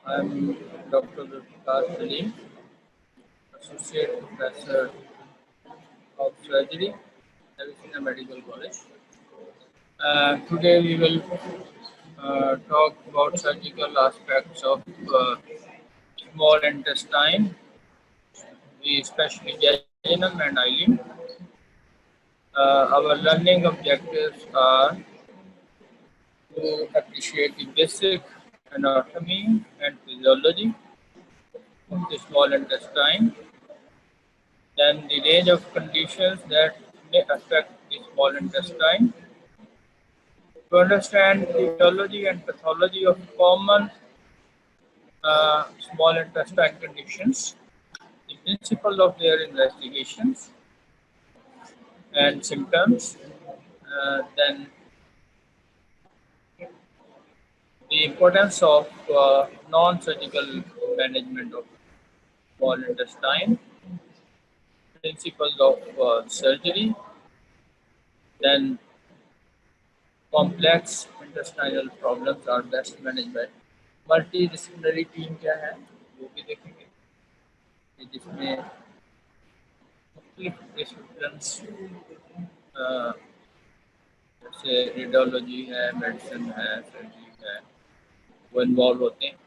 I'm Dr. Vikas Salim, Associate Professor of Surgery, Avicenna Medical College. Today we will talk about surgical aspects of small intestine, especially jejunum and ileum. Our learning objectives are to appreciate the basic anatomy and physiology of the small intestine, then the range of conditions that may affect the small intestine, to understand the etiology and pathology of common small intestine conditions, the principle of their investigations and symptoms, then the importance of non-surgical management of small intestine, principles of surgery, then complex intestinal problems are best managed by multidisciplinary team क्या है वो भी देखेंगे कि जिसमें मुख्तलिफ disciplines जैसे radiology है, मेडिसिन है, सर्जरी है, वो इन्वॉल्व होते हैं.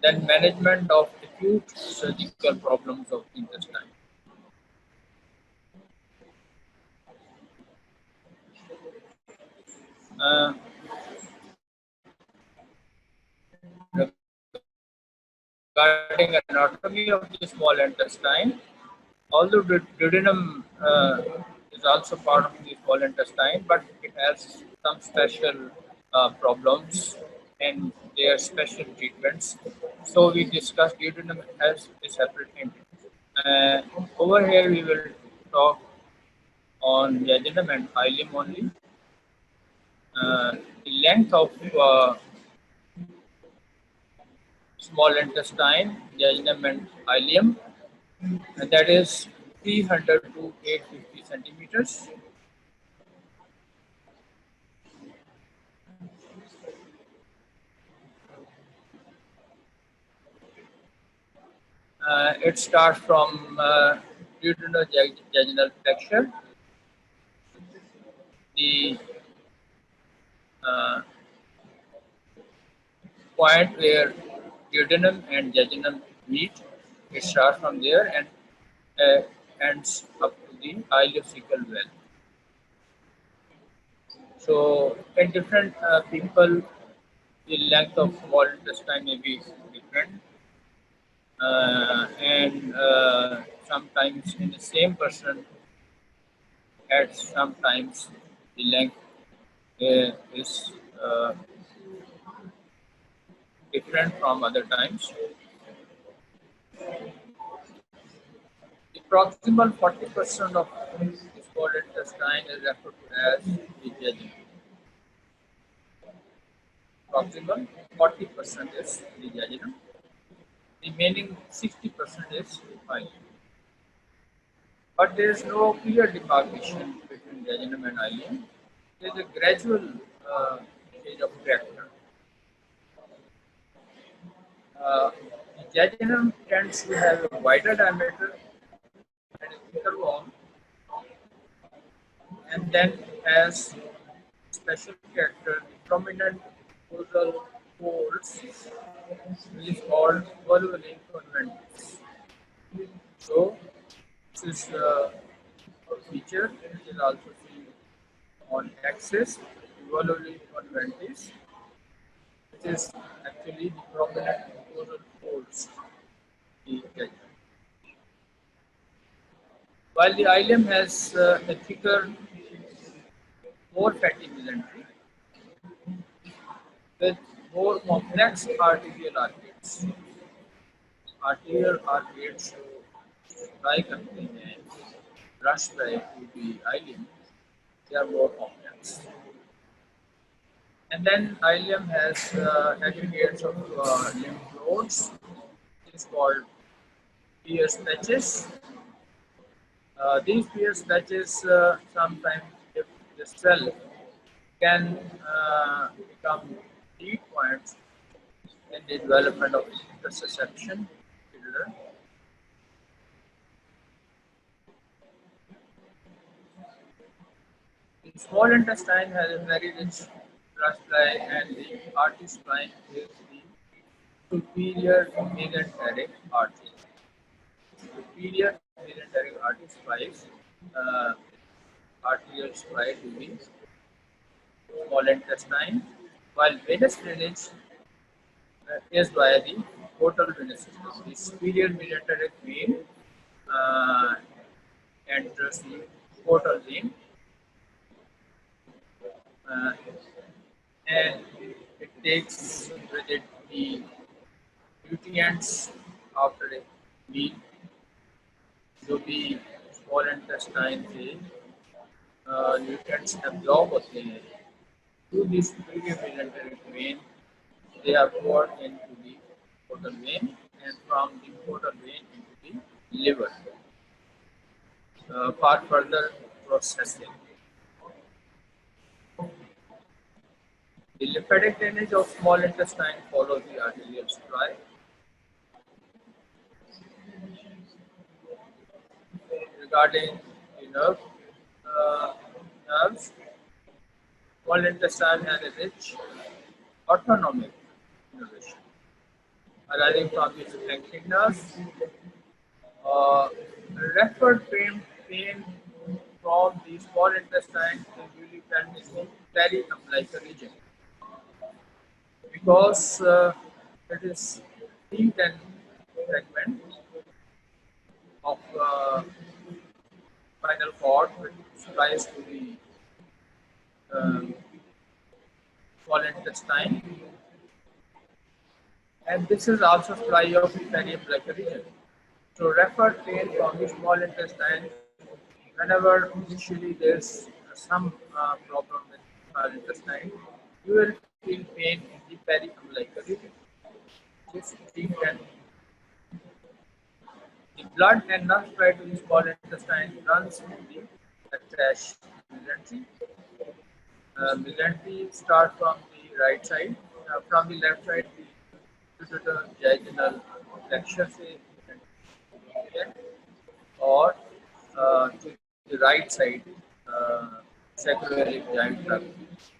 Then management of acute surgical problems of intestine. Uh, Regarding anatomy of the small intestine, although duodenum is also part of the small intestine, but it has some special problems and their special treatments. So we discussed duodenum as a separate entity. Over here we will talk on jejunum and ileum only. The length of small intestine, jejunum and ileum, and that is 300 to 850 centimeters. It starts from duodenojejunal flexure. The uh, point where duodenum and jejunum meet, it starts from there and ends up to the ileocecal well. So, in different people, the length of small intestine may be different, and sometimes in the same person, at sometimes the length is different from other times. The proximal 40% of the small intestine is referred to as the jejunum. Proximal 40% is the jejunum. Remaining 60% is ileum. But there is no clear demarcation between jejunum and ileum. There is a gradual change of character. The jejunum tends to have a wider diameter and a thicker wall, and then has special character, the prominent mucosal folds, which is called volvulae conventis. So, this is a feature which is also seen on axis, volvulae conventis, which is actually the prominent mucosal folds. While the ileum has a thicker, more fatty mesentery with more complex arterial arcades. Arterial arcades try करते हैं rush by to the ileum, they are more complex. And then ileum has aggregates of lymph nodes. It is called Pierce patches. These Pierce patches sometimes, if the cell can become deep points, in the development of interoception. The small intestine has a very rich blood supply, and the artery spine is the superior mesenteric artery. Superior mesenteric artery supplies uh, arterial supply to the small intestine, while venous drainage is by the portal venous system. The superior mesenteric vein uh, enters the portal vein, uh, and it takes with it the nutrients after a meal. जो भी small intestine से nutrients absorb होते हैं through the superior mesenteric vein, they are poured into the portal vein, and from the portal vein into the liver for further processing. The lymphatic drainage of small intestine follows the arterial supply. Regarding the nerves, small intestine has a rich autonomic innervation arising from the sphincteric nerves. Referred pain from the small intestine is usually felt in the periumbilical region because it is deep and fragment of spinal cord which supplies to the um, small intestine, and this is also supply of the periumbilical region. So referred pain from the small intestine whenever initially there's some problem with small intestine, you will feel pain in the periumbilical region. This deep and the blood and nerve supply to the small intestine runs through the attached mesentery. Mesentery start from the right side. From the left side, the jejunal flexure से or to the right side, sacroiliac giant trunk,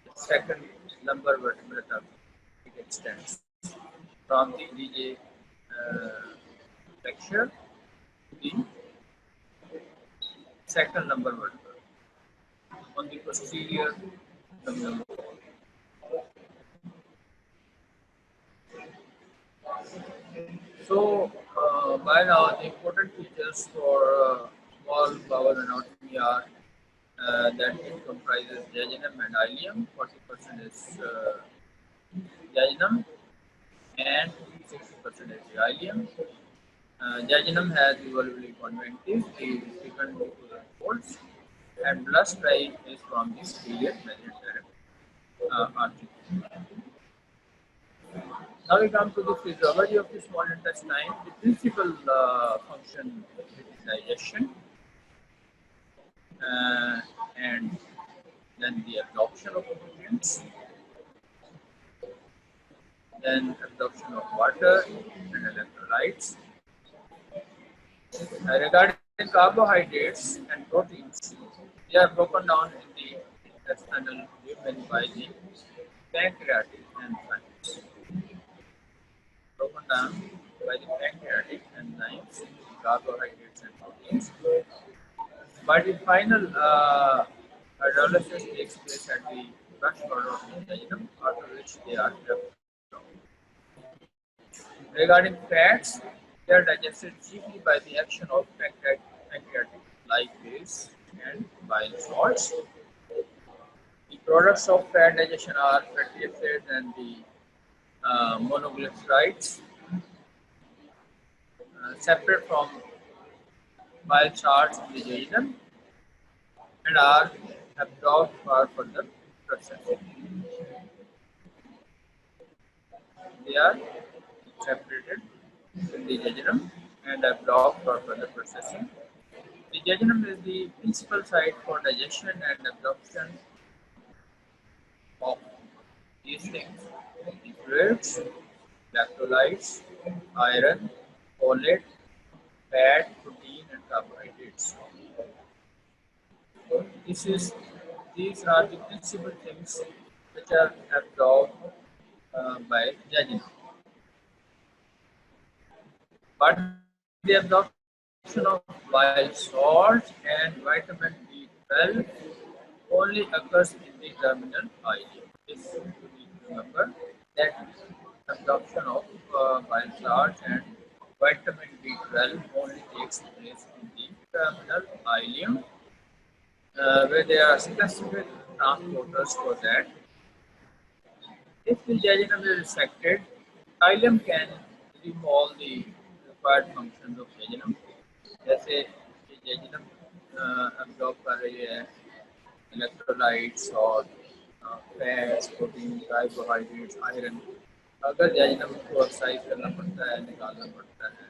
the second lumbar vertebral trunk, it extends from the DJ flexure to the second lumbar vertebra on the posterior lumbar. So, by now, the important features for small bowel anatomy are that it comprises jejunum and ileum. 40% is jejunum and 60% is the ileum. Jejunum has the volvuli conjunctiva, the second folds, and blood supply is from the superior mesenteric artery. Now we come to the physiology of the small intestine. The principal function is digestion, and then the absorption of nutrients, then absorption of water and electrolytes. Regarding carbohydrates and proteins, they are broken down in the intestinal lumen by the pancreatic enzymes. Broken down by the pancreatic enzymes, the carbohydrates and proteins. But the final hydrolysis takes place at the brush border of the jejunum, after which they are left. Regarding fats, they are digested chiefly by the action of pancreatic lipase and bile salts. The products of fat digestion are fatty acids and the monoglycerides, separate from bile salts in the jejunum and are absorbed for further processing. They are separated in the jejunum and absorbed for further processing. The jejunum is the principal site for digestion and absorption of these things, the fluids, electrolytes, iron, folate, fat, protein, and carbohydrates. So these are the principal things which are absorbed by jejunum. But the absorption of bile salts and vitamin B12 only occurs in the terminal ileum. This you need to remember that absorption of bile salts and vitamin B12 only takes place in the terminal ileum, where there are specific transporters for that. If the jejunum is resected, ileum can resume all the required functions of jejunum. जैसे ये jejunum absorb कर रही है electrolytes और fats, protein, carbohydrates, iron. अगर jejunum को exercise करना पड़ता है, निकालना पड़ता है,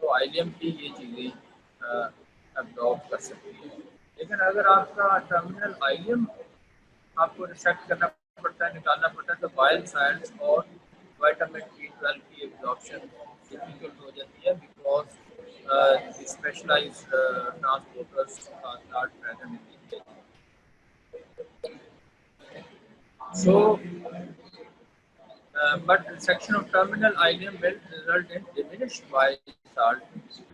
तो ileum की ये चीज़ें absorb कर सकती है. लेकिन अगर आपका टर्मिनल ileum आपको रिसेक्ट करना पड़ता है, निकालना पड़ता है, तो बाइल साल्ट्स और विटामिन B12 की एब्जॉर्प्शन डिफिकल्ट हो जाती है because the specialised transporters are not present in the. So, but resection of terminal ileum will result in diminished bile salt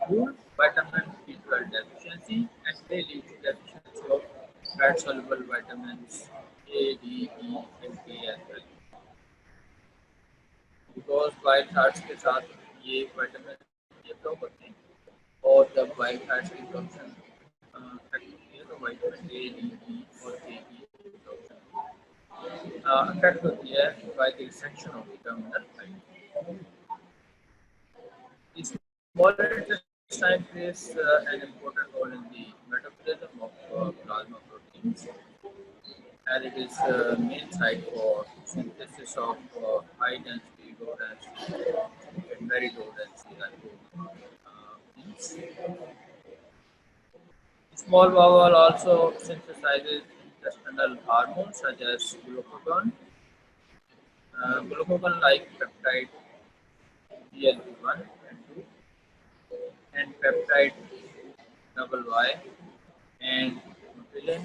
pool, vitamin B12 deficiency, and may lead to deficiency of fat-soluble vitamins A, D, E, and K as well. Because bile salts के साथ ये vitamin ये block होते हैं और जब bile salts की absorption affect होती है तो विटामिन A, D, E और K की absorption affect होती है by the resection of the terminal ileum. The small intestine plays an important role in the metabolism of plasma proteins, and it is main site for synthesis of high density, low density, and very low density lipoproteins. The small bowel also synthesizes intestinal hormones such as glucagon, glucagon-like peptide GLP-1 and 2, and peptide double Y and insulin,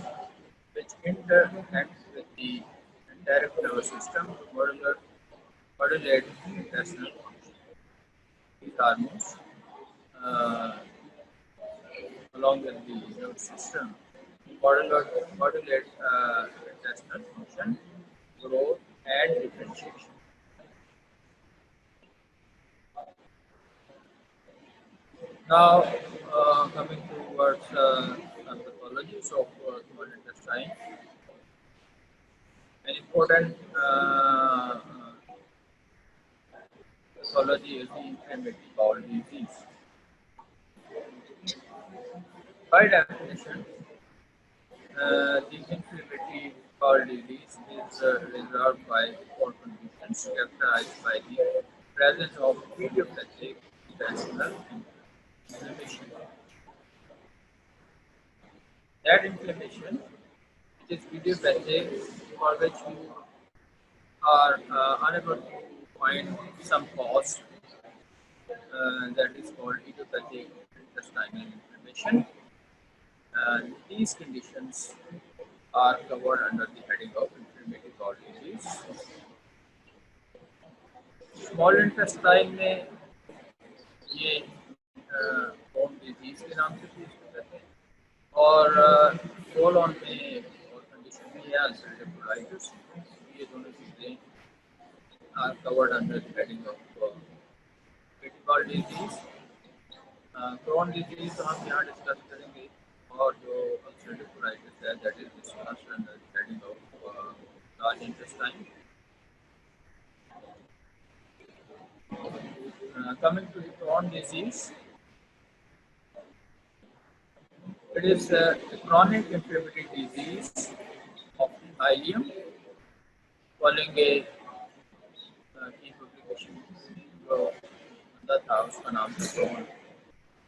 which interact with the enteric nervous system to modulate intestinal function. These hormones, uh, along with the nervous system, modulate intestinal function, growth, and differentiation. Now, coming towards some pathologies of small intestine, an important pathology is the inflammatory bowel disease. By definition, the inflammatory bowel disease is resolved by four conditions characterized by the presence of idiopathic intestinal inflammation. That inflammation, which is idiopathic, for which you are unable to find some cause, that is called idiopathic intestinal inflammation. These conditions are covered under the heading of inflammatory bowel disease. Small intestine में ये bone disease के नाम से भी इसको कहते हैं और कोलोन में और कंडीशन में है अल्सरेटिव कोलाइटिस. ये दोनों चीज़ें are covered under the heading of inflammatory bowel disease. Crohn disease तो हम यहाँ डिस्कस करेंगे और जो अल्सरेटिव कोलाइटिस है that is discussed under the heading of large intestine. Coming to the Crohn disease, it is a chronic inflammatory disease of the ileum following a key publication जो अंदर था उसका नाम था Crohn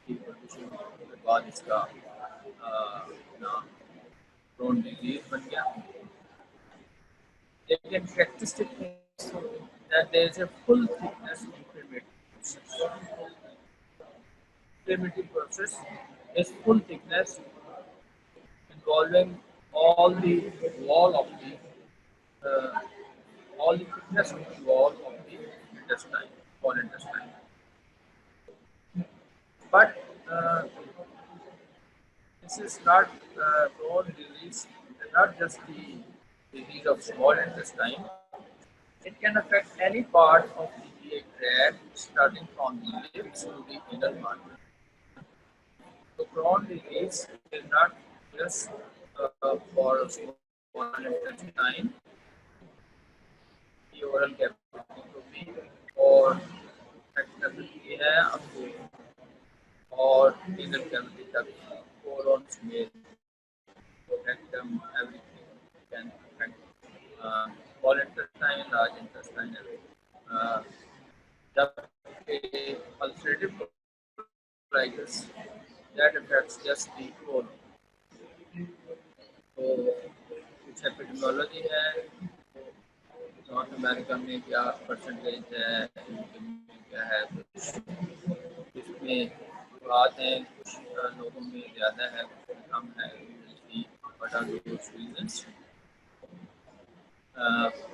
की publication के बाद इसका नाम Crohn disease बन गया. लेकिन characteristic that there is a full thickness inflammatory process. Inflammatory process is full thickness involving all the wall of the all the thickness of the wall of the intestine, small intestine. But this is not Crohn disease, not just the disease of small intestine. It can affect any part of the GI tract, starting from the lips to the inner margin. So Crohn disease is not just for a small intestine, the oral cavity को भी और affect कर सकती है आपको और nasal cavity तक colons में rectum everything can affect small intestine, large intestine, everything. Uh, जब ulcerative colitis that affects just the colon. तो कुछ एपिडेमियोलॉजी है, नॉर्थ अमेरिका में क्या परसेंटेज है, यूके में क्या है, कुछ इसमें बात है, कुछ लोगों में ज़्यादा है, कुछ में कम है. What are those reasons?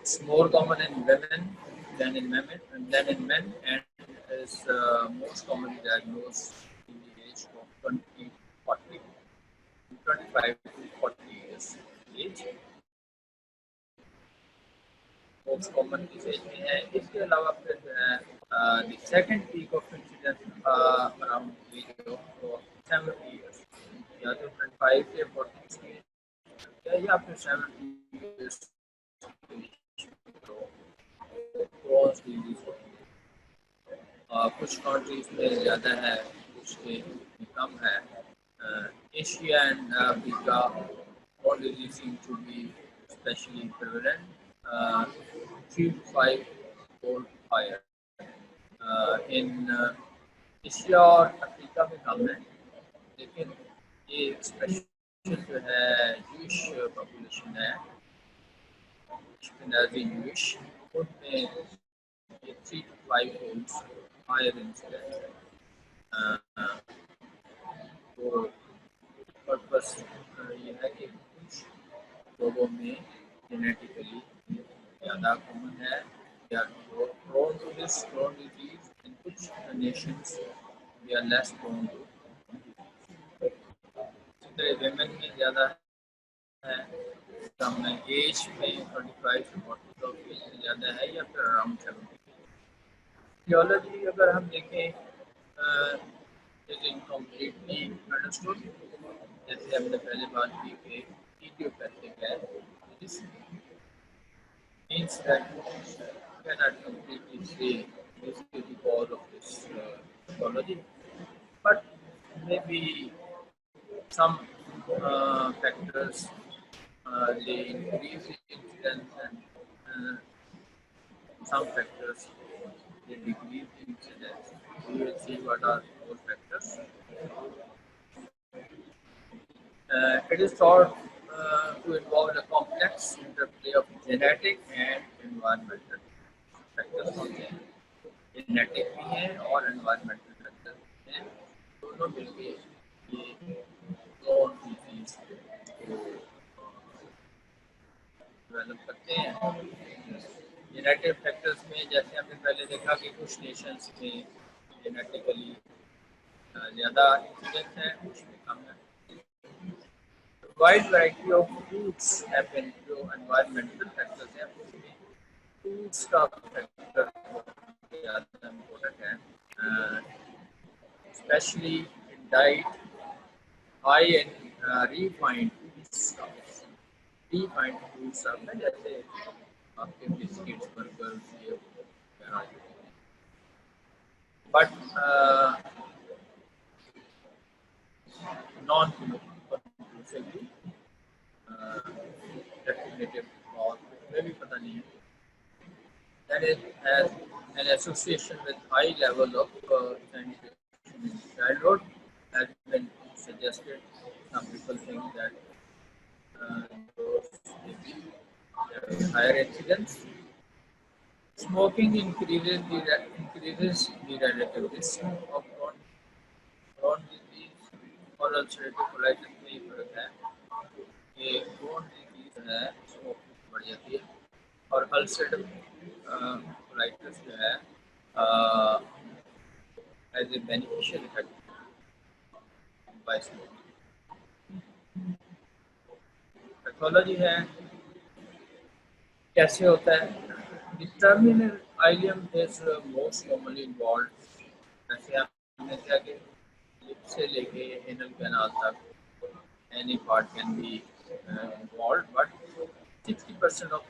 It's more common in women than in men, and is most commonly diagnosed in the age of 20, 40, 25 to 40 years age. Most common इस एज में है. इसके अलावा फिर जो है the second peak of incidence around the age of 70 years, या तो 25 से 40 की या फिर 70 years क्रॉस डिजीज होती है. कुछ कंट्रीज में ज़्यादा है, कुछ में कम है. Asia and Africa cross disease seem to be especially prevalent, 3 to 5 fold higher. In Asia और अफ्रीका में कम है, लेकिन ये स्पेशल जो है जूश पॉपुलेशन है, Jewish, उनमें ये 3 to 5 folds higher incidence है. तो पर्पस ये है कि कुछ लोगों में जेनेटिकली ज़्यादा कॉमन है, या prone to this Crohn disease. In कुछ nations they are less prone to. women में ज़्यादा है, कम है, एज में 25 से 40 लोग एज में ज़्यादा है, या फिर अराउंड 70. थियोलॉजी अगर हम देखें इज इनकम्प्लीटली अंडरस्टूड. जैसे हमने पहले बात की कि इडियोपैथिक है, this means that cannot completely say this is the cause of this pathology, but maybe some factors they increase the incidence, and some factors they decrease the incidence. We will see what are those factors. It is thought to involve a complex interplay of genetic and environmental factors होते हैं. Genetic भी हैं और environmental factors भी हैं, दोनों मिलके ये Crohn disease को डेवलप करते हैं. जेनेटिक फैक्टर्स में जैसे हमने पहले देखा कि कुछ नेशंस में जेनेटिकली ज़्यादा इंसिडेंस है, कुछ में कम है. Wide variety of foods happen जो environmental factors हैं, उसमें foods का factor ज़्यादा important है, especially in diet, high and refined foodstuffs. Refined foodstuff में जैसे आपके बिस्किट्स, बर्गर्स, ये वगैरह. But non-conclusively definitive or maybe पता नहीं है. That it has an association with high level of sanitation in childhood has been suggested. Some people think that those may be higher incidence. Smoking increases the relative risk of Crohn disease और ulcerative colitis में ये फर्क है कि Crohn disease जो है smoking बढ़ जाती है और ulcerative colitis जो है as a beneficial effect by smoking. Pathology है कैसे होता है The terminal ileum is most commonly involved. जैसे हमने क्या कि लिप से लेके एनल कैनाल तक any part can be involved, but 60% of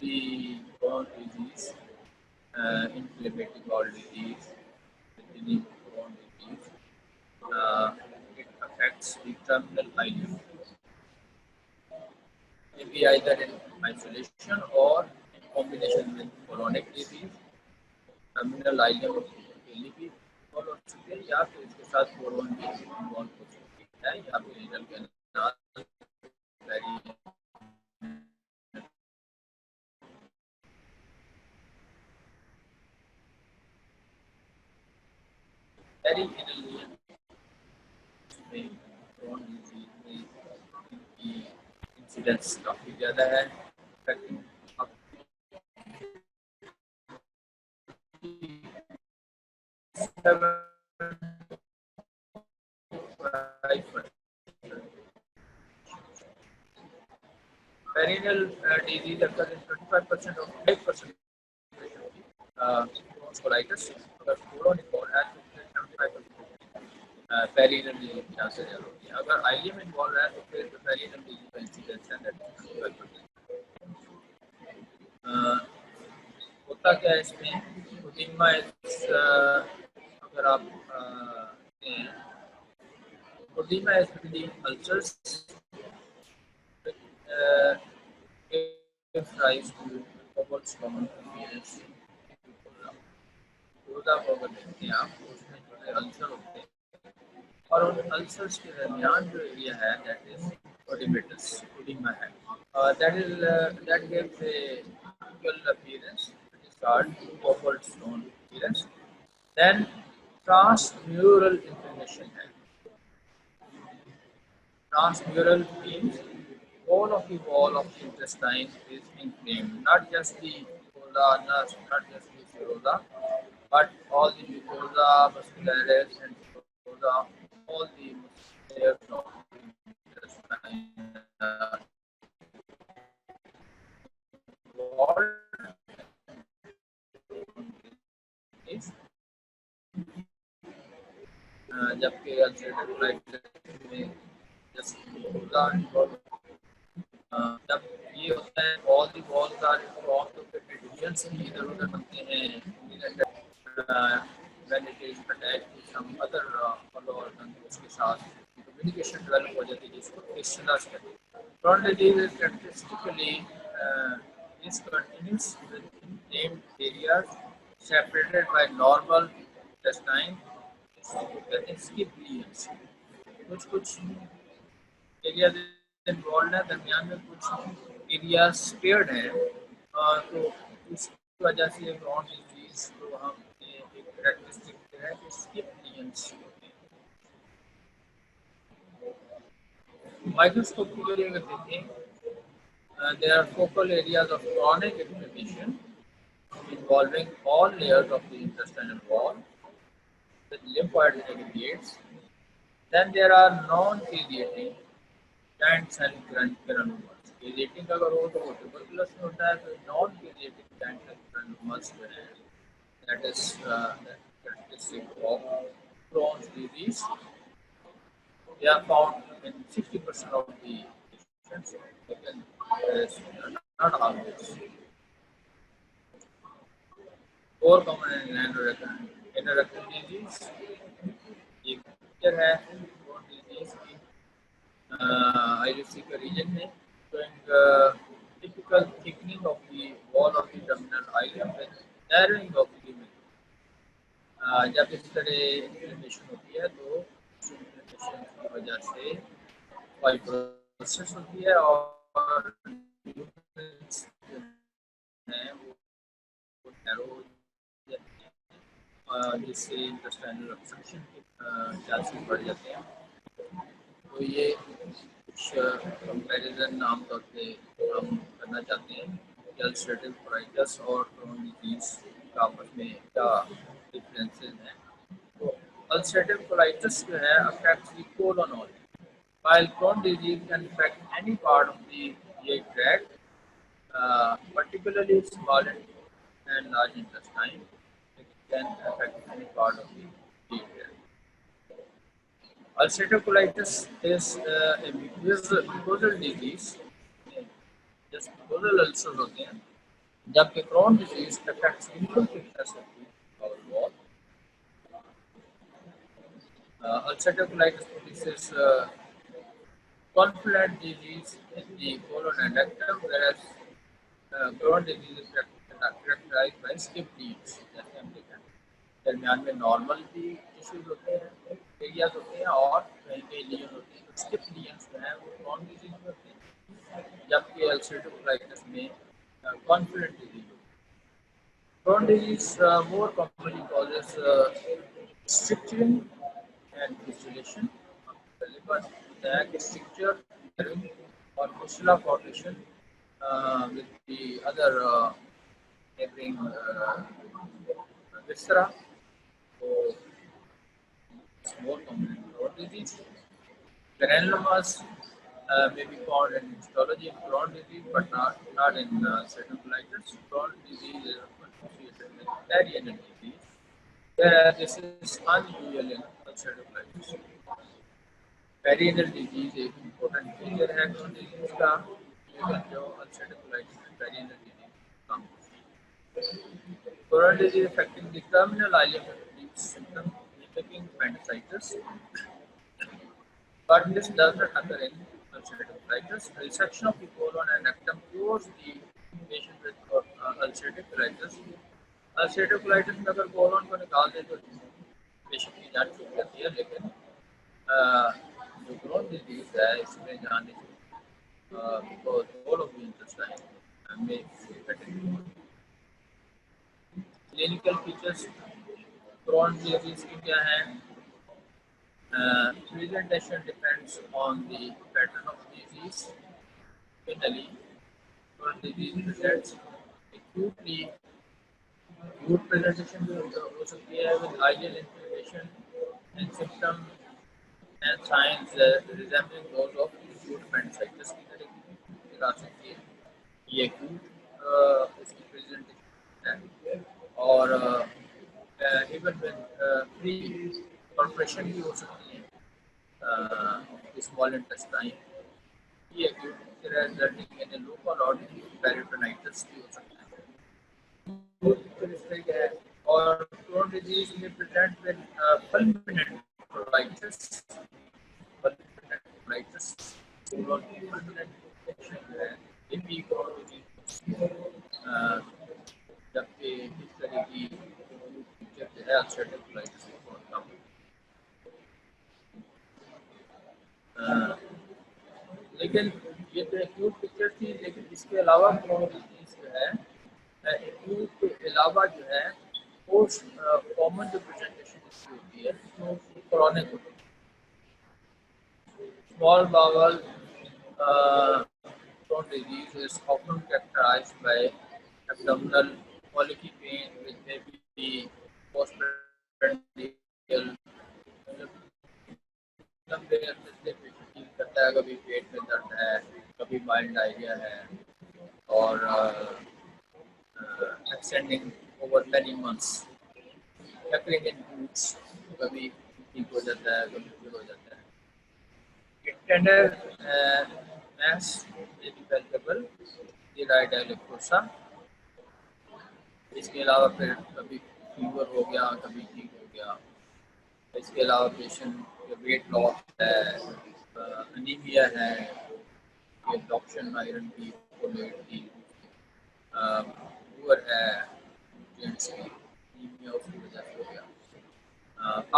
the bone disease, inflammatory bowel disease, kidney bone disease, uh, it affects the terminal ileum. Maybe either in isolation or in combination with colonic disease, terminal ileum अकेली भी involve हो सकती है या फिर इसके साथ कोरोन भी involve हो सकती है या फिर renal canal very renal में कोरोन डिजीज में की इंसिडेंस काफ़ी ज़्यादा है affecting up to 75%. Perennial disease occurs in 25% of 5% Crohn's colitis, अगर कोरोन इन्वॉल्व है तो 75% पेरिनल डिजीज की चांसेस ज़्यादा होती है अगर आईएम इन्वॉल्व है तो फिर पेरिनल डिजीज का इंसिडेंस है दैट 25%. होता क्या है इसमें एडिमा अगर आप oedema is between ulcers gives rise to what's common appearance रोजा को अगर देखते हैं आप उसमें जो है अल्सर होते हैं और उन अल्सर्स के दरमियान जो एरिया है दैट इज ओडिमेटस ओडिमा है that gives a usual appearance which is called cobalt stone appearance. Then transmural inflammation है. Transmural means all of the wall of the intestine is inflamed, not just the mucosa, not just the serosa, but all the mucosa, muscularis, and serosa, all the layers of the intestine wall is जबकि ulcerative colitis में just mucosa involve जब ये होता है all the walls are formed of divisions भी इधर उधर बनते हैं when it is attached to some other follow organ उसके साथ कम्युनिकेशन डेवलप हो जाती है जिसको फिस्टुलास कहते हैं. Crohn disease is characteristically discontinuous with named areas separated by normal intestine. इसको कहते हैं skip lesions. कुछ कुछ एरियाज इन्वॉल्व है दरमियान में कुछ एरिया स्पेयर्ड है तो इसकी वजह से क्रोन डिजीज को हम एक कैरेक्टरिस्टिक है कि स्किप लीजन्स होते हैं. माइक्रोस्कोप के लिए अगर देखें there are focal areas of chronic inflammation involving all layers of the intestinal wall with lymphoid aggregates. Then there are non-ciliating giant cell granulomas. Ciliating अगर हो तो वो tuberculosis में होता है तो non-ciliating giant cell granulomas जो है that is characteristic of Crohn's disease. They are found in 60% of the patients. Again, not always. Four common anorectal disease. एक पिक्चर है Crohn's disease की IUC का region में showing typical thickening of the wall of the terminal ileum with narrowing of the lumen. जब इस तरह inflammation होती है तो इन्फ्लेमेशन की वजह से फाइब्रोसिस होती है और lumens जो है वो नैरो हो जाती हैं, जिससे इंटेस्टाइनल ऑब्स्ट्रक्शन के चांसेस बढ़ जाते हैं। तो ये कुछ कंपैरिजन आमतौर पे हम करना चाहते हैं कि अल्सरेटिव कोलाइटिस और क्रोन डिजीज का आपस में क्या डिफरेंसेस हैं। तो अल्सरेटिव कोलाइटिस जो है affects the colon only, while Crohn's disease can affect any part of the GI tract, particularly small and large intestine. It can affect any part of the GI tract. Ulcerative colitis is a mucosal disease, just mucosal ulcers होते हैं, जबकि Crohn's disease affects simple thickness of the bowel wall. Ulcerative colitis produces confluent disease in the colon and rectum, whereas Crohn's disease is characterized by skip leads. जैसे हम देखा दरमियान में normal भी tissues होते हैं, एरियाज होते हैं और कहीं कहीं लीजन होते हैं। स्किप लीजन्स जो हैं वो Crohn's disease में होते हैं, जबकि अल्सरेटिव कोलाइटिस में confluent disease होती है। Crohn's disease more commonly causes stricturing and fistulation of the liver, the stricture or fistula formation with the other neighboring viscera. So it's more common in Crohn's disease. Granulomas may be found in histology in Crohn's disease, but not in ulcerative colitis. Crohn's disease is associated with perianal disease, whereas this is unusual in ulcerative colitis. Perennial disease एक important feature है Crohn's disease का, लेकिन जो ulcerative colitis में perennial disease कम होती है। Crohn's disease affecting the terminal ileum leads symptom mimicking appendicitis, but this does not occur in ulcerative colitis. Resection of the colon and rectum cures the patient with ulcerative colitis. Ulcerative colitis में अगर colon को निकाल दे तो patient की जान छूट जाती है, लेकिन जो Crohn's disease है इसमें जान नहीं छूटती, because all of the intestine may be affected. Clinical features Crohn's disease की क्या है? Presentation depends on the pattern of disease. Finally, Crohn's disease presents acutely acute presentation हो सकती है with ileal inflammation and symptom and signs resembling those of acute appendicitis की तरह दिखा सकती है। ये acute इसकी presentation है और even with pre compression भी हो सकती है small intestine। ये acute picture है resulting in a local or peritonitis भी हो सकता है। और Crohn's disease may present with fulminant colitis, colon की fulminant infection जो है ये भी Crohn's disease, जबकि इस तरह की फीचर जो है अल्सरेटिव कोलाइटिस में बहुत कम है। लेकिन ये तो एक्यूट पिक्चर थी, लेकिन इसके अलावा Crohn's disease जो है एक्यूट के अलावा जो है पोस्ट कॉमन जो प्रेजेंटेशन इसकी होती है वो क्रॉनिक होती है। Small bowel Crohn's disease is often characterized by abdominal colicky pain which may be postprandial, लंबे अरसे से पेशेंट फील करता है, कभी पेट में दर्द है, कभी माइल्ड डायरिया है और extending over many months, occurring in groups, कभी ठीक हो जाता है, कभी फिर हो जाता है। Tender mass may be palpable, the right electrosa। इसके अलावा फिर कभी फीवर हो गया, कभी ठीक हो गया। इसके अलावा पेशेंट वेट लॉस है, अनीमिया है, एब्जॉर्प्शन आयरन की, फोलेट की, पुअर है, न्यूट्रिएंट्स की, अनीमिया उसकी वजह से हो गया।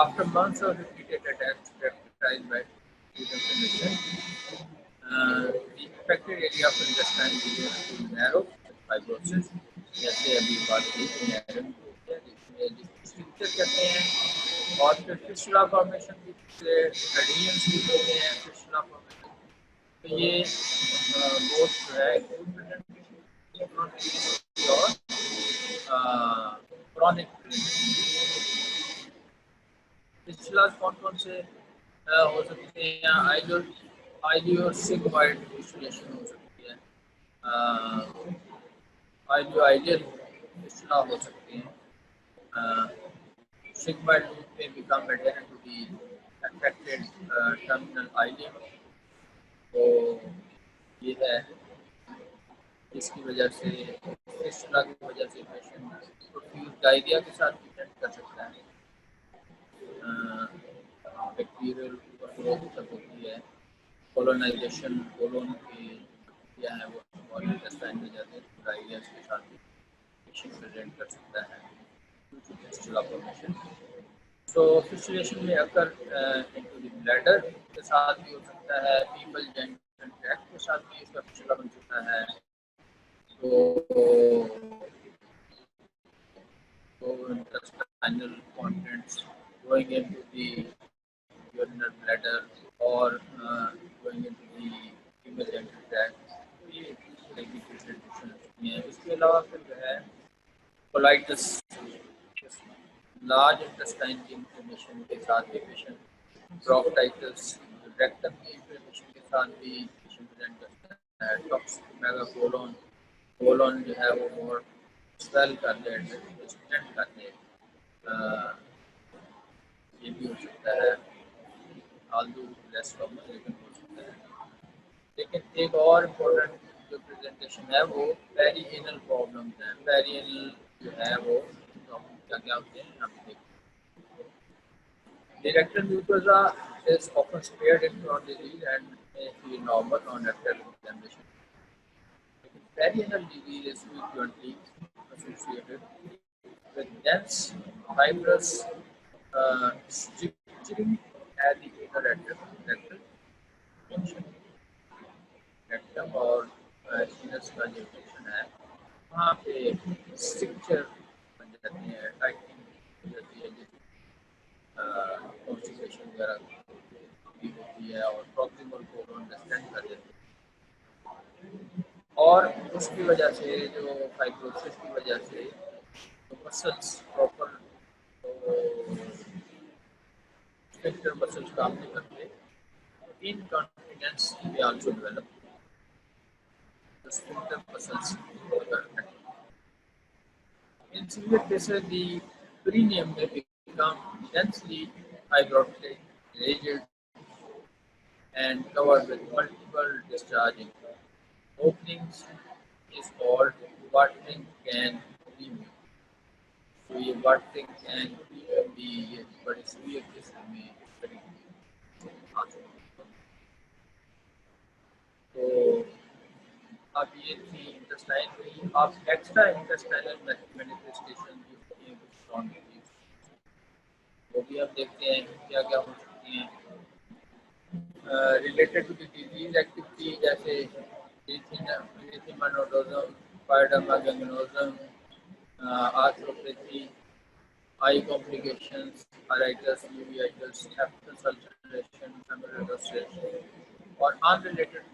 After months of repeated attacks characterized by inflammation, the affected area of intestine begins to narrow with fibrosis. जैसे अभी बात की स्ट्रक्चर कहते हैं, और फिर फिशला फॉर्मेशन की रेडियंस भी होते हैं फिशला फॉर्मेशन। तो ये बोथ जो है और क्रॉनिक फिशला कौन कौन से हो सकते हैं? आइडियो सिग्मॉइड फिशलेशन हो सकती है, आइडियल फिशला हो सकती है, sigmoid loop may become adherent to the affected terminal ileum। तो ये है इसकी वजह से, फिस्टुला की वजह से पेशेंट प्रोफ्यूज डायरिया के साथ प्रेजेंट कर सकता है। बैक्टीरियल ग्रोथ तक होती है, कोलोनाइजेशन कोलोन की प्रक्रिया है वो स्मॉल इंटेस्टाइन में जाते हैं, डायरिया के साथ पेशेंट प्रेजेंट कर सकता है फिस्टुला फॉर्मेशन। तो फिस्टुलेशन में अक्सर इनटू द ब्लैडर के साथ भी हो सकता है, पीपल जेनिटल ट्रैक्ट के साथ भी इसका फिस्टुला बन सकता है। तो intestinal contents going into the urinary bladder or going into the female genital tract, ये है। इसके अलावा फिर जो है कोलाइटिस, लार्ज इंटेस्टाइन की इंफ्लेमेशन के साथ भी पेशेंट, ब्रोंकाइटिस, रेक्टम की इंफ्लेमेशन के साथ भी पेशेंट प्रेजेंट करता है। टॉक्सिक मेगाकोलोन, कोलोन जो है वो मोर स्वेल कर दे, डिस्टेंट कर दे, ये भी हो सकता है। आलू लेस कॉमन लेकिन हो सकता है। लेकिन एक और इम्पोर्टेंट जो प्रेजेंटेशन है वो पेरिएनल प्रॉब्लम्स हैं। पेरिएनल जो है वो क्या क्या होते हैं यहाँ पे देखते हैं। The rectal mucosa is often spared in Crohn's disease and may feel normal on rectal examination. Perianal disease is frequently associated with dense, fibrous stricturing at the inner rectal junction। Rectum और sinus का जो junction है वहाँ पे structure बन जाते हैं, tightening हो जाती है, कॉन्स्टिपेशन वगैरह भी होती है और प्रॉक्सिमल कोलोन डिस्टेंट कर देती है। और उसकी वजह से जो फाइब्रोसिस की वजह से तो मसल्स प्रॉपर स्ट्रक्चर मसल्स काम नहीं करते, इनकॉन्फिडेंस भी also develop, the sphincter muscles are affected। In severe cases, the perineum may become densely fibrotic, rigid, and covered with multiple discharging openings is called watering can premium। तो ये watering can premium भी ये बड़ी severe cases में आ सकती है। तो अब ये थी इंटेस्टाइन हुई। आप एक्स्ट्रा इंटेस्टाइनल मैनिफेस्टेशन जो होती हैं क्रॉन डिजीज, वो भी आप देखते हैं क्या क्या हो सकती हैं related to the disease activity, जैसे erythematoderma, pyoderma gangrenosum, arthropathy, eye complications, iritis, uveitis, hepatitis ulceration, femoral ulceration और अनरिलेटेड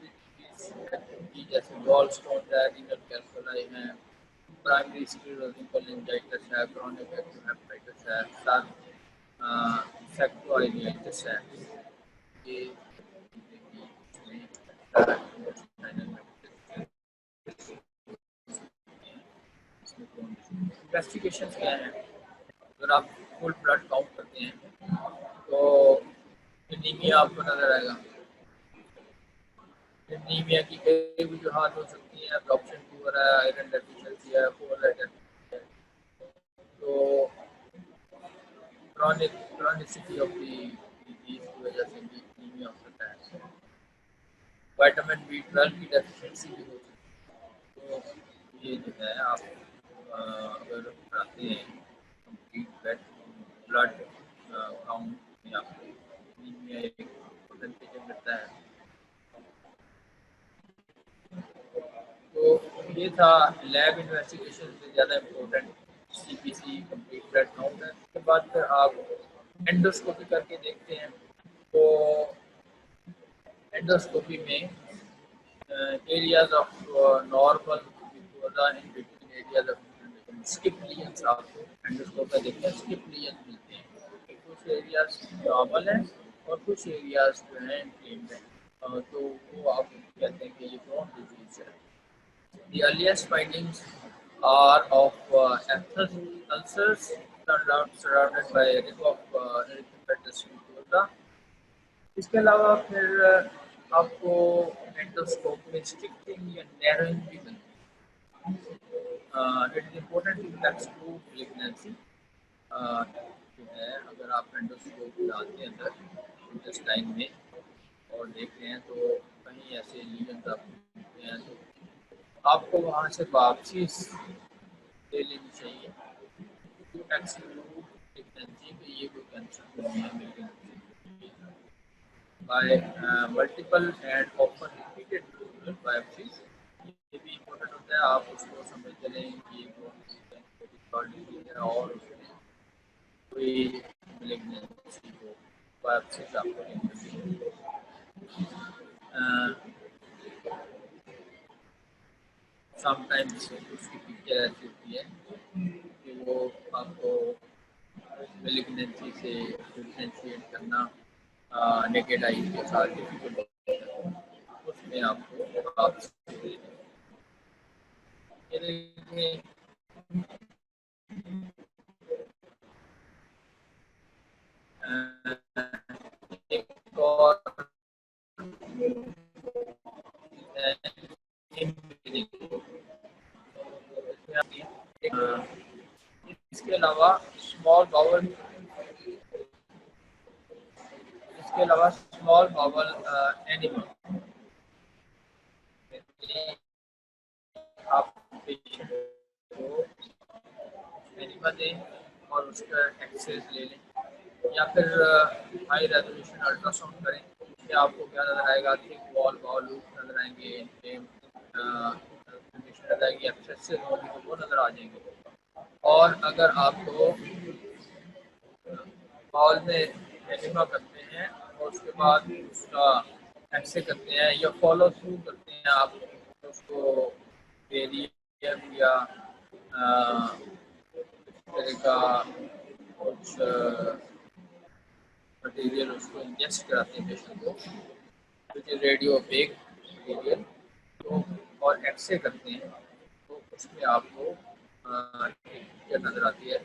एक्टिविटी जैसे गॉल स्टोन है, रीनल कैल्कुलाई है, प्राइमरी स्क्लेरोसिस कोलिंजाइटिस है, क्रॉनिक एक्टिव हेपेटाइटिस है, साथ सेक्टोआइडियाइटिस है। ये इन्वेस्टिगेशन क्या है? अगर आप फुल ब्लड काउंट करते हैं तो एनीमिया आपको नजर आएगा। एनीमिया की कई वजूहात हो सकती हैं, एब्जॉर्प्शन पुअर है, आयरन डेफिशिएंसी है, फोलेट है। तो क्रॉनिसिटी ऑफ द डिजीज की वजह से भी एनीमिया हो सकता है। विटामिन B12 की डेफिशिएंसी भी हो सकती है। तो ये जो है आप अगर कराते हैं कंप्लीट ब्लड काउंट में आपको एनीमिया एक परसेंटेज मिलता है। तो ये था लैब इन्वेस्टिगेशन ज़्यादा इम्पोर्टेंट CPC कंप्लीट करना होता है। उसके बाद फिर आप एंडोस्कोपी करके देखते हैं। तो एंडोस्कोपी में areas of normal mucosa in between areas of skip lesions आपको एंडोस्कोप में देखते हैं skip lesions मिलते हैं। कुछ एरियाज नॉर्मल हैं और कुछ एरियाज जो हैं इन्फ्लेम्ड हैं। तो वो आप कहते हैं कि ये Crohn disease है। The earliest findings are of ulcers surrounded by a ring of erythematous mucosa। इसके अलावा फिर आपको एंडोस्कोप में स्टिक्टिंग या नैरोइंग भी मिलती है। It is important to exclude malignancy. जो है अगर आप एंडोस्कोप डालते हैं अंदर इंटेस्टाइन में और देखते हैं तो कहीं ऐसे लीजन आप देखते हैं तो आपको वहाँ से वापसी ले लेनी चाहिए टू एक्सक्लूड मैलिग्नेंसी कि ये कोई कैंसर नहीं है malignancy by multiple and often repeated biopsies। ये भी इम्पोर्टेंट होता है, आप उसको समझते रहें कि ये है और उसमें कोई मैलिग्नेंसी हो बायोप्सीज आपको लेनी चाहिए। समटाइम्स उसकी पिक्चर ऐसी होती है कि वो आपको मैलिग्नेंसी से डिफरेंशिएट करना नेकेड आई के साथ डिफिकल्ट होता है। उसमें आपको आप एक और इसके अलावा स्मॉल बाउल एनिमल आप पेशेंट को एनिमल दें और उसका एक्सरेज ले लें या फिर हाई रेजोल्यूशन अल्ट्रासाउंड करें। इससे आपको क्या नजर आएगा कि वॉल बाउल नजर आएंगे, नजर आएगी, एक्सेसिव होगी तो वो नजर आ जाएंगे। और अगर आपको बाउल में एनिमा करते हैं और उसके बाद उसका एक्सरे करते हैं या फॉलो थ्रू करते हैं आप उसको बेरियम या तरह का कुछ मटेरियल उसको इंजेस्ट कराते हैं पेशेंट को which is radio OPEC material तो और एक्सरे करते हैं तो उसमें आपको नजर आती है।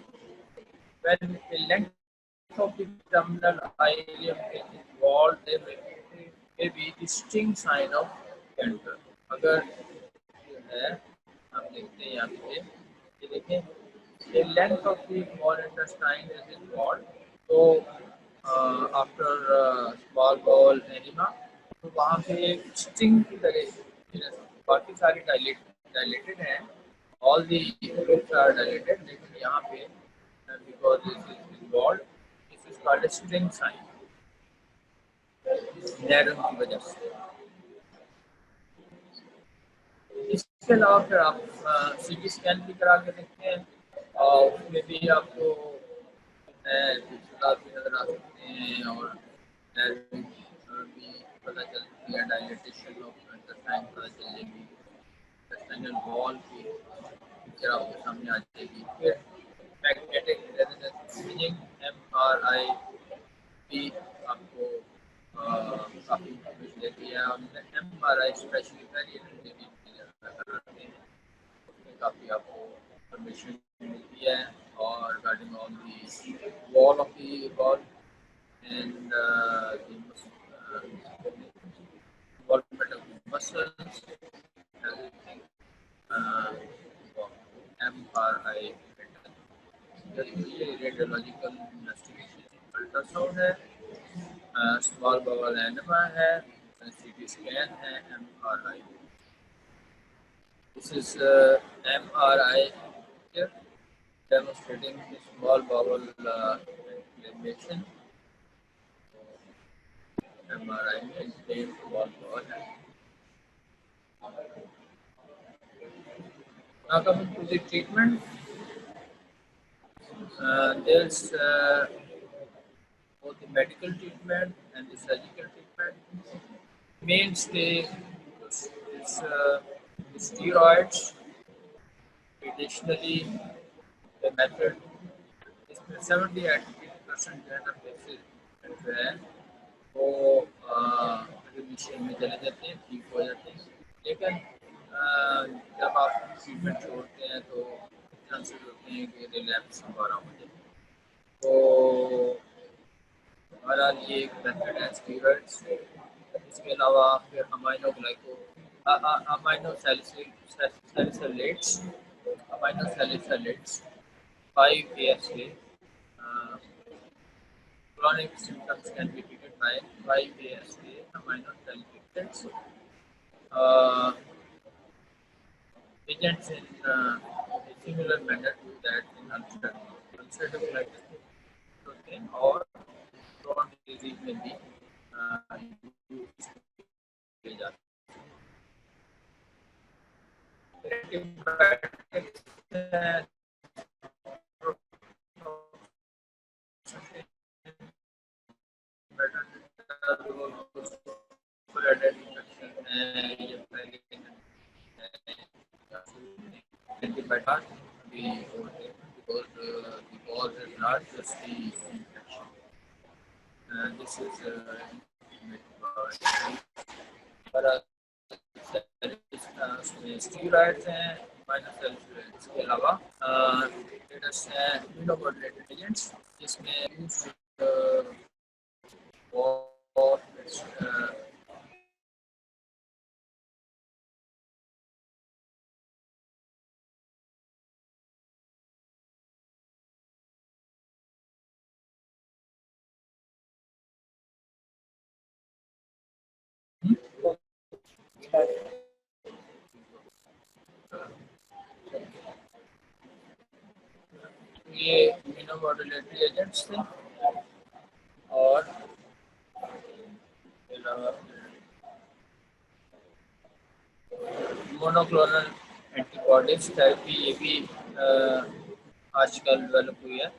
when the length of the terminal ileum is involved there may be distinct sign of cancer। अगर जो है हम देखते हैं यहाँ पे ये देखें the length of the small intestine is involved तो आफ्टर स्मॉल बॉल एनिमा तो वहाँ पे स्टिंग की तरह बाकी सारी डायलेटेड हैं ऑल दी आर डायलेटेड लेकिन यहाँ पे because this is involved this is called a string sign नैरोन की वजह से। इसके अलावा फिर आप सीटी स्कैन भी करा के देखते हैं और उसमें भी आपको भी नजर आ सकते हैं और भी पता चलती है डायलेटेशन ऑफ इंटेस्टाइन पता चलेगी इंटेस्टाइनल वॉल की पिक्चर आपके सामने आ जाएगी। फिर मैग्नेटिक रेजोनेंस इमेजिंग MRI भी आपको काफ़ी इंफॉर्मेशन देती है और MRI स्पेशली कराते हैं उसमें काफ़ी आपको इंफॉर्मेशन मिलती है और regarding on the wall of the wall and the involvement of the muscles, everything. MRI, radiological investigation, ultrasound है, स्मॉल बाउल एनेमा है, CT स्कैन है, MRI। This is MRI picture demonstrating the small bowel inflammation। MRI में inflamed small bowel है। Now coming to the treatment, there's both the medical treatment and the surgical treatment. Mainstay is the steroids. Traditionally, the method इसमें 70-80% ज़्यादा cases जो है वो remission में चले जाते हैं, ठीक हो जाते हैं। लेकिन जब आप ट्रीटमेंट छोड़ते हैं तो चांसेस होते हैं कि रिलैप्स दोबारा हो जाए। तो हमारा ये एक मेथड है स्टीरॉइड्स। इसके अलावा फिर amino glyco amino salicylates amino salicylates 5 ASA. Chronic symptoms can be treated by 5 ASA amino salicylates. Agents in a similar manner to that in ulcerative colitis protein or Crohn's disease may be used. Antibiotics antibiotic because the cause is not just the infection. This is steroids हैं minus salicylates के अलावा latest है इम्यूनोमोडुलेटेड agents जिसमें और ये इम्यूनोमोडुलेटरी agents थे और monoclonal antibodies therapy ये भी आजकल डेवलप हुई है।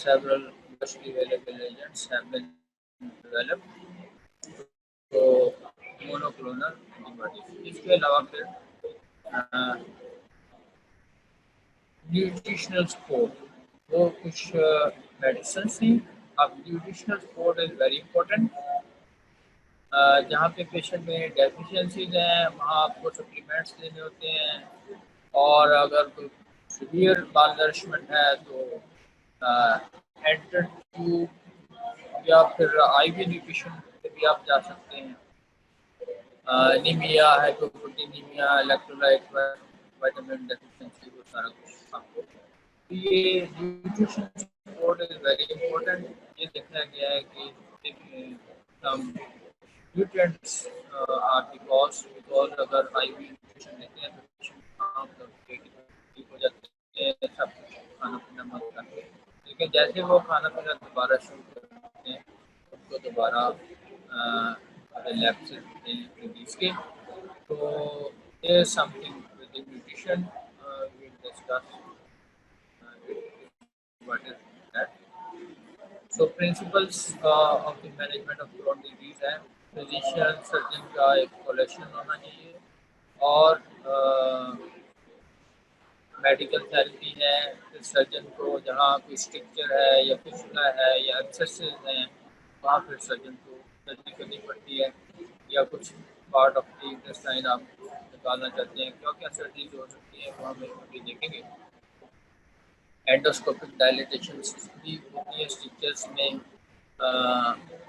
several commercially available agents have been developed तो मोनोक्लोनल एंटीबॉडीज। इसके अलावा फिर न्यूट्रिशनल सपोर्ट वो कुछ मेडिसिन थी। अब nutritional support is very important. जहाँ पे पेशेंट में डेफिशिएंसीज हैं वहाँ आपको सप्लीमेंट्स देने होते हैं और अगर कोई सीवियर माल नरिशमेंट है तो एंटर ट्यूब या फिर आईवी न्यूट्रिशन पे भी आप जा सकते हैं। Anaemia hypoproteinaemia electrolyte vitamin deficiency वो सारा कुछ आपको ये nutrition support is very important. ये देखा गया है कि nutrients are the cause because अगर IV न्यूट्रिशन लेते हैं तो काम करके ठीक हो जाते हैं सब कुछ खाना पीना बंद करके। लेकिन जैसे वो खाना पीना दोबारा शुरू करते हैं उसको दोबारा रिलैप्स रिलीज के तो there is something with the nutrition we'll discuss what is that. So principles of the management of Crohn's disease है फिजिशियन सर्जन का एक कोलेक्शन होना चाहिए और मेडिकल थेरेपी है। सर्जन को जहाँ कोई स्ट्रक्चर है या फिसला है या एक्सेसिस हैं वहाँ फिर सर्जन को सर्जरी करनी पड़ती है या कुछ पार्ट ऑफ द इंटेस्टाइन आप निकालना चाहते हैं क्या क्या सर्जरीज हो सकती है वो हम अभी देखेंगे। एंडोस्कोपिक डायलिटेशन भी होती है स्टिचेस में।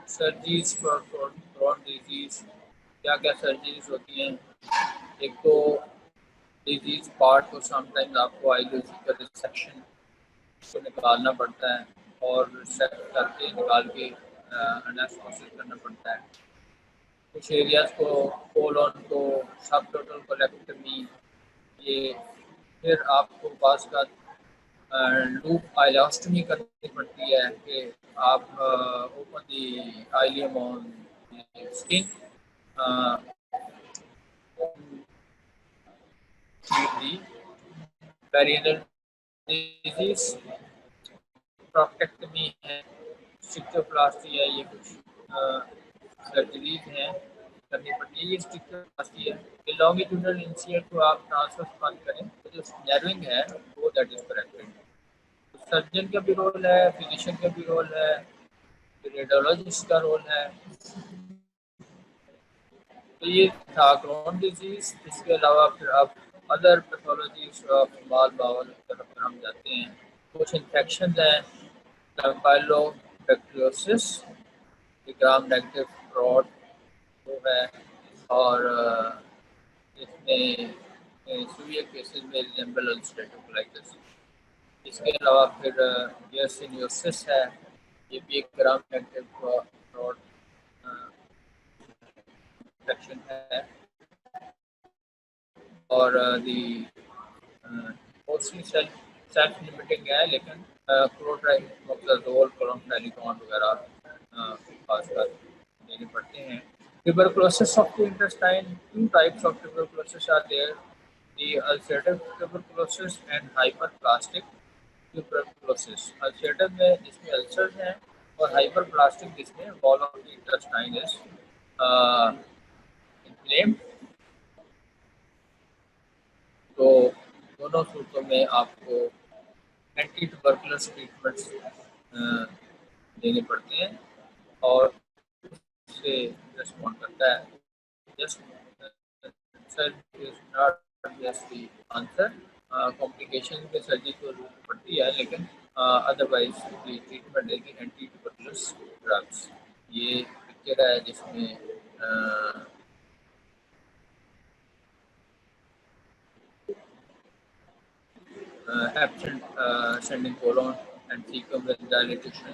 सर्जरीज फॉर क्रोन डिजीज क्या क्या सर्जरीज होती हैं। एक तो डिजीज पार्ट को समटाइम्स आपको आइडियोलॉजिकल रिसेक्शन को निकालना पड़ता है और रिसेक्ट करके निकाल के एनास्टोसिस करना पड़ता है। कुछ एरियाज को कोलोन को सब टोटल कोलेक्टमी ये फिर आपको पास का लूप आइलोस्टमी करनी पड़ती है कि आप open the ileum on skin treat the perineal disease, proctectomy है, स्टिक्टोप्लास्टी है, ये कुछ सर्जरीज हैं करनी पड़ती है। ये स्टिक्टोप्लास्टी है। ये लॉन्गिट्यूडनल इंसियर को आप ट्रांसफर बंद करें तो जो नैरोइंग है वो दैट इज करेक्टेड। सर्जन का भी रोल है, फिजिशियन का भी रोल है, रेडियोलॉजिस्ट का रोल है। तो ये था क्रोन डिजीज। इसके अलावा फिर अब other pathologies of small bowel की तरफ हम जाते हैं। कुछ इन्फेक्शन हैं, कैम्पाइलोबैक्टीरियोसिस, ग्राम नेगेटिव फ्रॉड वो है, और इसमें सीवियर केसेस में रिजेंबल अल्सरेटिव कोलाइटिस। इसके अलावा फिर यर्सिनियोसिस है, ये भी एक ग्राम नेगेटिव फ्रॉड इन्फेक्शन है। और दी मोस्टली सेल्फ लिमिटिंग है, लेकिन क्लोट्राइमोक्साजोल, क्लोरामफेनिकोन वगैरह खासकर देने पड़ते हैं। Tuberculosis of the intestine, two types of tuberculosis are there, the ulcerative tuberculosis and hyperplastic tuberculosis. Ulcerative में जिसमें अल्सर्स हैं, और हाइपरप्लास्टिक जिसमें wall of the intestine is inflamed. तो दोनों सूरतों में आपको एंटी ट्यूबरकुलस ट्रीटमेंट्स देने पड़ते हैं, और उससे रिस्पॉन्ड करता है। Just is not just the answer. Complication में सर्जरी को जरूरत पड़ती है, लेकिन अदरवाइज ट्रीटमेंट है कि एंटी ट्यूबरकुलस ड्रग्स। ये पिक्चर है जिसमें absent ascending colon and cecum with dilatation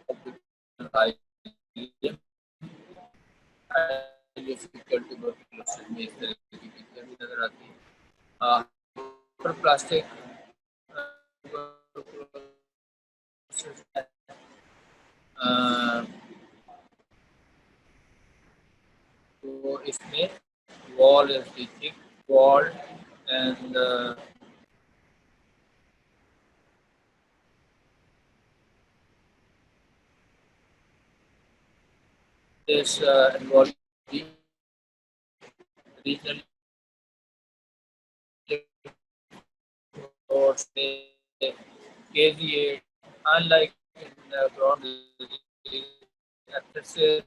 of the ileum, ileocecal tuberculosis में इस तरह की पिक्चर भी नजर आती है। हाइपरप्लास्टिक तो इसमें wall is the thick wall and this involves the regional or say KZ8, unlike in ground disease, abscesses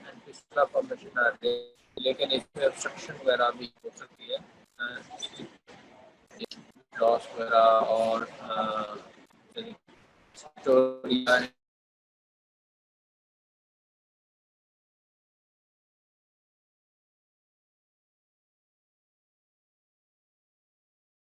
and fistula formation are there, लेकिन इसमें obstruction वगैरह भी हो सकती है, लॉस वगैरह और